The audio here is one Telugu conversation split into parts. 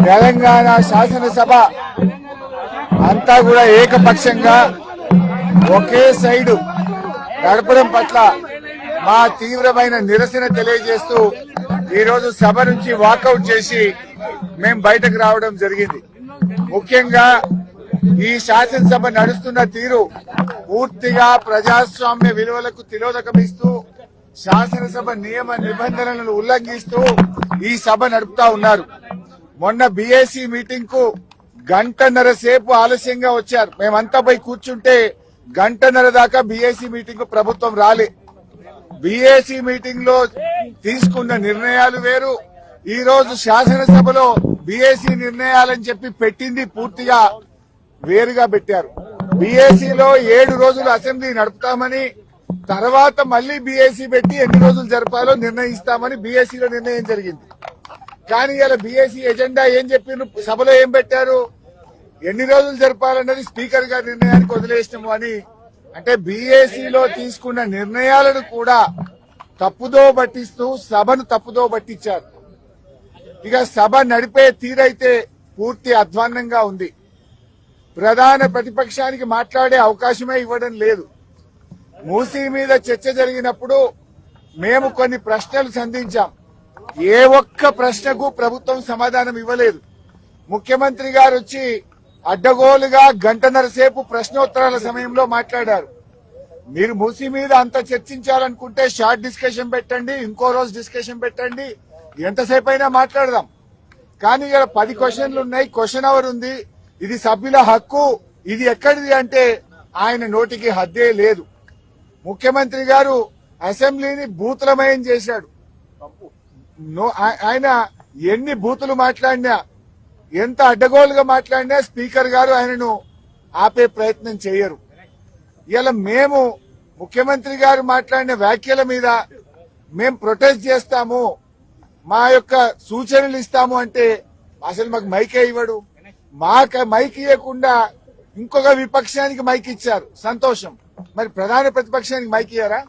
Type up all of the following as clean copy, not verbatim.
తెలంగాణ శాసనసభ అంతా కూడా ఏకపక్షంగా ఒకే సైడు నడపడం పట్ల మా తీవ్రమైన నిరసన తెలియజేస్తూ ఈ రోజు సభ నుంచి వాకౌట్ చేసి మేము బయటకు రావడం జరిగింది. ముఖ్యంగా ఈ శాసనసభ నడుస్తున్న తీరు పూర్తిగా ప్రజాస్వామ్య విలువలకు తిలోదకమిస్తూ శాసనసభ నియమ నిబంధనలను ఉల్లంఘిస్తూ ఈ సభ నడుపుతా ఉన్నారు. మొన్న బీఏసీ మీటింగ్ కు గంటన్నర సేపు ఆలస్యంగా వచ్చారు. మేమంతా పోయి కూర్చుంటే గంటన్నర దాకా బీఏసీ మీటింగ్ కు ప్రభుత్వం రాలే. బీఏసీ మీటింగ్ లో తీసుకున్న నిర్ణయాలు వేరు, ఈ రోజు శాసనసభలో బీఏసీ నిర్ణయాలని చెప్పి పెట్టింది పూర్తిగా వేరుగా పెట్టారు. బీఏసీలో 7 రోజులు అసెంబ్లీ నడుపుతామని, తర్వాత మళ్లీ బీఏసీ పెట్టి ఎన్ని రోజులు జరపాలో నిర్ణయిస్తామని బీఏసీలో నిర్ణయం జరిగింది. కానీ ఇలా బీఏసీ ఎజెండా ఏం చెప్పిన సభలో ఏం పెట్టారు, ఎన్ని రోజులు జరపాలన్నది స్పీకర్ గారి నిర్ణయానికి వదిలేసినాము అని. అంటే బీఏసీలో తీసుకున్న నిర్ణయాలను కూడా తప్పుదో పట్టిస్తూ సభను తప్పుదో పట్టించారు. ఇక సభ నడిపే తీరైతే పూర్తి అధ్వాన్నంగా ఉంది. ప్రధాన ప్రతిపక్షానికి మాట్లాడే అవకాశమే ఇవ్వడం లేదు. మూసీ మీద చర్చ జరిగినప్పుడు మేము కొన్ని ప్రశ్నలు సంధించాం. ఏ ఒక్క ప్రశ్నకు ప్రభుత్వం సమాధానం ఇవ్వలేదు. ముఖ్యమంత్రి గారు వచ్చి అడ్డగోలుగా గంటన్నర సేపు ప్రశ్నోత్తరాల సమయంలో మాట్లాడారు. మీరు మూసీ మీద అంత చర్చించాలనుకుంటే షార్ట్ డిస్కషన్ పెట్టండి, ఇంకో రోజు డిస్కషన్ పెట్టండి, ఎంతసేపు అయినా మాట్లాడదాం. కానీ ఇక్కడ 10 క్వశ్చన్లు ఉన్నాయి, క్వశ్చన్ అవర్ ఉంది, ఇది సభ్యుల హక్కు, ఇది ఎక్కడిది అంటే ఆయన నోటికి హద్దే లేదు. ముఖ్యమంత్రి గారు అసెంబ్లీని బూతులమయం చేశాడు. ఆయన ఎన్ని బూతులు మాట్లాడినా, ఎంత అడ్డగోలుగా మాట్లాడినా స్పీకర్ గారు ఆయనను ఆపే ప్రయత్నం చేయరు. ఇలా మేము ముఖ్యమంత్రి గారు మాట్లాడిన వ్యాఖ్యల మీద మేము ప్రొటెస్ట్ చేస్తాము, మా యొక్క సూచనలు ఇస్తాము అంటే అసలు మాకు మైకే ఇవ్వడు. మాకు మైక్ ఇవ్వకుండా ఇంకొక విపక్షానికి మైక్ ఇచ్చారు, సంతోషం. మరి ప్రధాన ప్రతిపక్షానికి మైక్ ఇయ్యారా?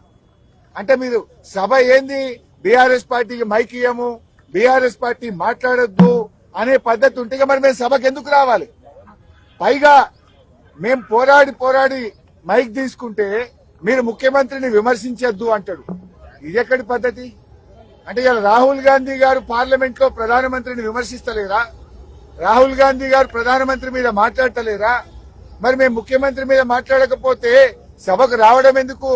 అంటే మీరు సభ ఏంది, బీఆర్ఎస్ పార్టీకి మైక్ ఇయ్యము, బీఆర్ఎస్ పార్టీ మాట్లాడొద్దు అనే పద్ధతి ఉంటే మరి మేము సభకు ఎందుకు రావాలి? పైగా మేము పోరాడి మైక్ తీసుకుంటే మీరు ముఖ్యమంత్రిని విమర్శించొద్దు అంటాడు. ఇది ఎక్కడి పద్ధతి? అంటే ఇలా రాహుల్ గాంధీ గారు పార్లమెంట్ లో ప్రధానమంత్రిని విమర్శిస్తలేరా? రాహుల్ గాంధీ గారు ప్రధానమంత్రి మీద మాట్లాడతలేరా? మరి మేము ముఖ్యమంత్రి మీద మాట్లాడకపోతే సభకు రావడం ఎందుకు?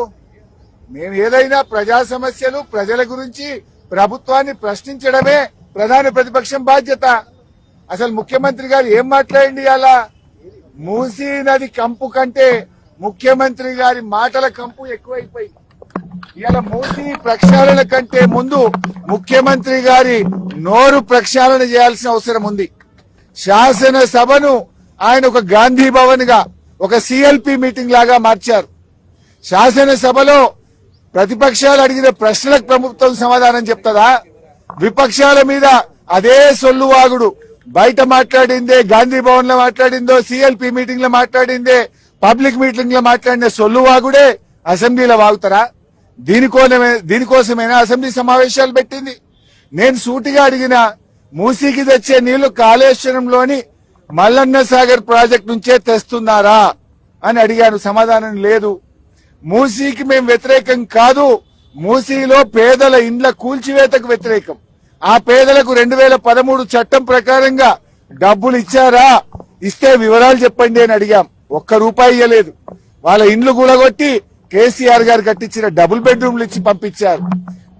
మేము ఏదైనా ప్రజా సమస్యలు, ప్రజల గురించి ప్రభుత్వాన్ని ప్రశ్నించడమే ప్రధాన ప్రతిపక్షం బాధ్యత. అసలు ముఖ్యమంత్రి గారు ఏం మాట్లాడింది? అలా మూసీ నది కంపు కంటే ముఖ్యమంత్రి గారి మాటల కంపు ఎక్కువైపోయి ఇలా మూసీ ప్రక్షాళన కంటే ముందు ముఖ్యమంత్రి గారి నోరు ప్రక్షాళన చేయాల్సిన అవసరం ఉంది. శాసనసభను ఆయన ఒక గాంధీ భవన్ గా, ఒక సిఎల్పి మీటింగ్ లాగా మార్చారు. శాసనసభలో ప్రతిపక్షాలు అడిగిన ప్రశ్నలకు ప్రభుత్వం సమాధానం చెప్తుందా? విపక్షాల మీద అదే సొల్లువాగుడు, బయట మాట్లాడిందే, గాంధీ భవన్ లో మాట్లాడిందో, సిఎల్పి మీటింగ్ లో మాట్లాడిందే, పబ్లిక్ మీటింగ్ లో మాట్లాడిన సొల్లువాగుడే అసెంబ్లీలో వాగుతారా? దీనికోసమైనా అసెంబ్లీ సమావేశాలు పెట్టింది. నేను సూటిగా అడిగిన, మూసీకి తెచ్చే నీళ్లు కాళేశ్వరంలోని మల్లన్న సాగర్ ప్రాజెక్టు నుంచే తెస్తున్నారా అని అడిగాను, సమాధానం లేదు. మూసీకి మేము వ్యతిరేకం కాదు, మూసీలో పేదల ఇండ్ల కూల్చివేతకు వ్యతిరేకం. ఆ పేదలకు 2013 చట్టం ప్రకారంగా డబ్బులు ఇచ్చారా? ఇస్తే వివరాలు చెప్పండి అని అడిగాం. ₹1 ఇవ్వలేదు. వాళ్ళ ఇండ్లు కూలగొట్టి కేసీఆర్ గారు కట్టించిన డబుల్ బెడ్రూమ్లు ఇచ్చి పంపించారు.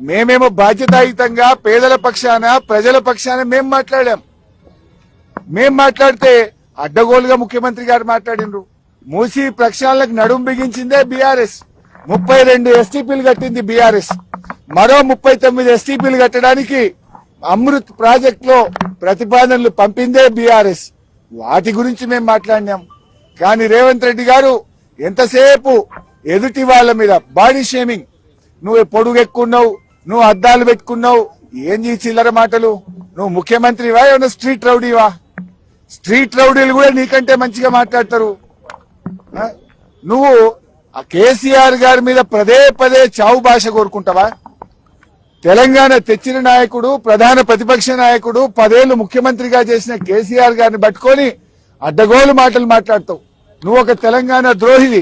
మేమేమో బాధ్యతాయుతంగా పేదల పక్షాన, ప్రజల పక్షాన మేం మాట్లాడాం. మేం మాట్లాడితే అడ్డగోలుగా ముఖ్యమంత్రి గారు మాట్లాడినరు. మూసీ ప్రక్షాళనకు నడుం బిగించిందే బీఆర్ఎస్. 32 ఎస్టీపీలు కట్టింది బీఆర్ఎస్. మరో 39 ఎస్టీపీలు కట్టడానికి అమృత్ ప్రాజెక్ట్ లో ప్రతిపాదనలు పంపిందే బీఆర్ఎస్. వాటి గురించి మేము మాట్లాడినాం. కానీ రేవంత్ రెడ్డి గారు ఎంతసేపు ఎదుటి వాళ్ళ మీద బాడీ షేమింగ్, నువ్వు పొడుగెక్కున్నావు, నువ్వు అద్దాలు పెట్టుకున్నావు, ఏం చిల్లర మాటలు. నువ్వు ముఖ్యమంత్రివా, ఏమన్నా స్ట్రీట్ రౌడీవా? స్ట్రీట్ రౌడీలు కూడా నీకంటే మంచిగా మాట్లాడతారు. నువ్వు ఆ కేసీఆర్ గారి మీద పదే చావు భాష కోరుకుంటావా? తెలంగాణ తెచ్చిన నాయకుడు, ప్రధాన ప్రతిపక్ష నాయకుడు, 10 ఏళ్లు ముఖ్యమంత్రిగా చేసిన కేసీఆర్ గారిని పట్టుకొని అడ్డగోలు మాటలు మాట్లాడతావు. నువ్వు ఒక తెలంగాణ ద్రోహివి,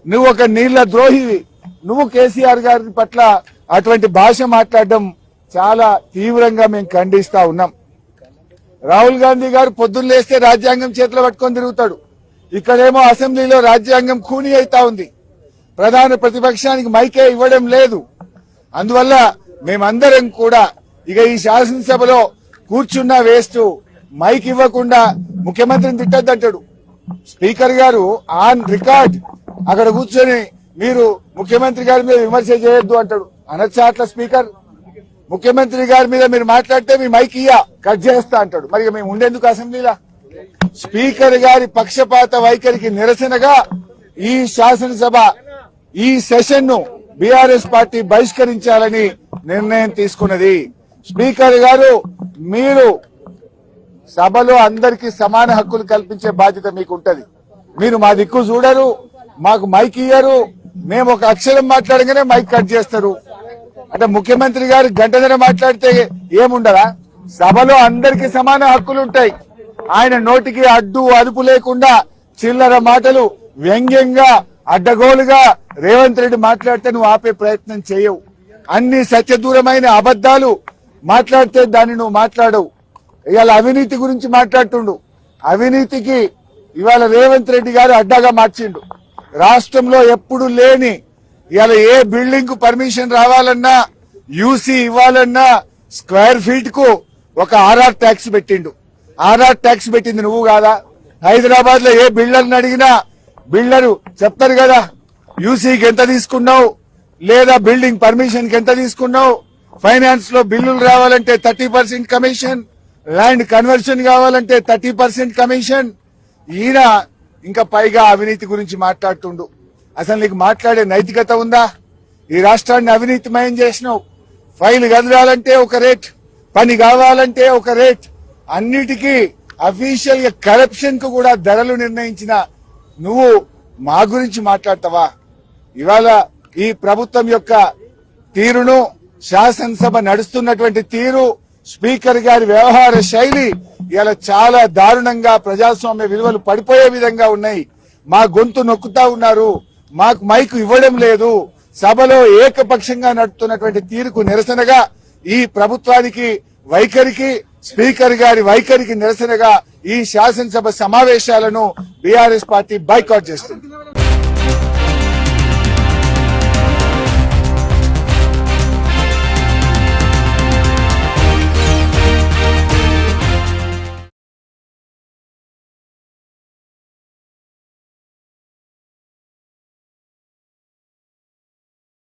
నువ్వు ఒక నీళ్ల ద్రోహివి. నువ్వు కేసీఆర్ గారి పట్ల అటువంటి భాష మాట్లాడడం చాలా తీవ్రంగా మేము ఖండిస్తా ఉన్నాం. రాహుల్ గాంధీ గారు పొద్దున్న లేస్తే రాజ్యాంగం చేతిలో పట్టుకొని తిరుగుతాడు. ఇక్కడేమో అసెంబ్లీలో రాజ్యాంగం ఖూనీ అయితా ఉంది. ప్రధాన ప్రతిపక్షానికి మైకే ఇవ్వడం లేదు. అందువల్ల మేమందరం కూడా ఇక ఈ శాసనసభలో కూర్చున్న వేస్ట్, మైక్ ఇవ్వకుండా ముఖ్యమంత్రిని తిట్టద్దంటాడు. స్పీకర్ గారు ఆన్ రికార్డ్ అక్కడ కూర్చొని మీరు ముఖ్యమంత్రి గారి మీద విమర్శ చేయొద్దు అంటాడు. అనొచ్చా అట్లా స్పీకర్? ముఖ్యమంత్రి గారి మీద మీరు మాట్లాడితే మీ మైక్ కట్ చేస్తా అంటాడు. మరి మేము ఉండేందుకు అసెంబ్లీలా? స్పీకర్ గారి పక్షపాత వైఖరికి నిరసనగా ఈ శాసనసభ ఈ సెషన్ ను బీఆర్ఎస్ పార్టీ బహిష్కరించాలని నిర్ణయం తీసుకున్నది. స్పీకర్ గారు, మీరు సభలో అందరికీ సమాన హక్కులు కల్పించే బాధ్యత మీకు ఉంటది. మీరు మా దిక్కు చూడరు, మాకు మైక్ ఇయ్యరు. మేము ఒక అక్షరం మాట్లాడగానే మైక్ కట్ చేస్తారు. అంటే ముఖ్యమంత్రి గారు గంటన్నర మాట్లాడితే ఏముండదా? సభలో అందరికీ సమాన హక్కులు ఉంటాయి. ఆయన నోటికి అడ్డు అదుపు లేకుండా చిల్లర మాటలు వ్యంగ్యంగా అడ్డగోలుగా రేవంత్ రెడ్డి మాట్లాడితే నువ్వు ఆపే ప్రయత్నం చేయవు. అన్ని సత్యదూరమైన అబద్దాలు మాట్లాడితే దాన్ని నువ్వు మాట్లాడవు. ఇవాళ అవినీతి గురించి మాట్లాడుతుండు. అవినీతికి ఇవాళ రేవంత్ రెడ్డి గారు అడ్డాగా మార్చిండు. రాష్ట్రంలో ఎప్పుడు లేని ఇవాళ ఏ బిల్డింగ్ కు పర్మిషన్ రావాలన్నా, యూసీ ఇవ్వాలన్నా స్క్వేర్ ఫీట్ కు ఒక ఆర్ఆర్ ట్యాక్స్ పెట్టిండు. ఆర్ఆర్ ట్యాక్స్ పెట్టింది నువ్వు కాదా? హైదరాబాద్ లో ఏ బిల్డర్ని అడిగినా బిల్డరు చెప్తారు కదా, యూసీకి ఎంత తీసుకున్నావు, లేదా బిల్డింగ్ పర్మిషన్ కి ఎంత తీసుకున్నావు, ఫైనాన్స్ లో బిల్లులు రావాలంటే 30% కమిషన్, ల్యాండ్ కన్వర్షన్ కావాలంటే 30% కమిషన్. ఈయన ఇంకా పైగా అవినీతి గురించి మాట్లాడుతుండు. అసలు నీకు మాట్లాడే నైతికత ఉందా? ఈ రాష్ట్రాన్ని అవినీతిమయం చేసినావు. ఫైల్ కదలాలంటే ఒక రేట్, పని కావాలంటే ఒక రేట్, అన్నిటికీ అఫీషియల్ గా కరప్షన్ కు కూడా ధరలు నిర్ణయించిన నువ్వు మా గురించి మాట్లాడతావా? ఇవాళ ఈ ప్రభుత్వం యొక్క తీరును, శాసనసభ నడుస్తున్నటువంటి తీరు, స్పీకర్ గారి వ్యవహార శైలి ఇలా చాలా దారుణంగా ప్రజాస్వామ్య విలువలు పడిపోయే విధంగా ఉన్నాయి. మా గొంతు నొక్కుతా ఉన్నారు, మాకు మైకు ఇవ్వడం లేదు. సభలో ఏకపక్షంగా నడుస్తున్నటువంటి తీరుకు నిరసనగా, ఈ ప్రభుత్వానికి వైఖరికి, స్పీకర్ గారి వైఖరికి నిరసనగా ఈ శాసనసభ సమావేశాలను బీఆర్ఎస్ పార్టీ బాయ్కాట్ చేస్తుంది.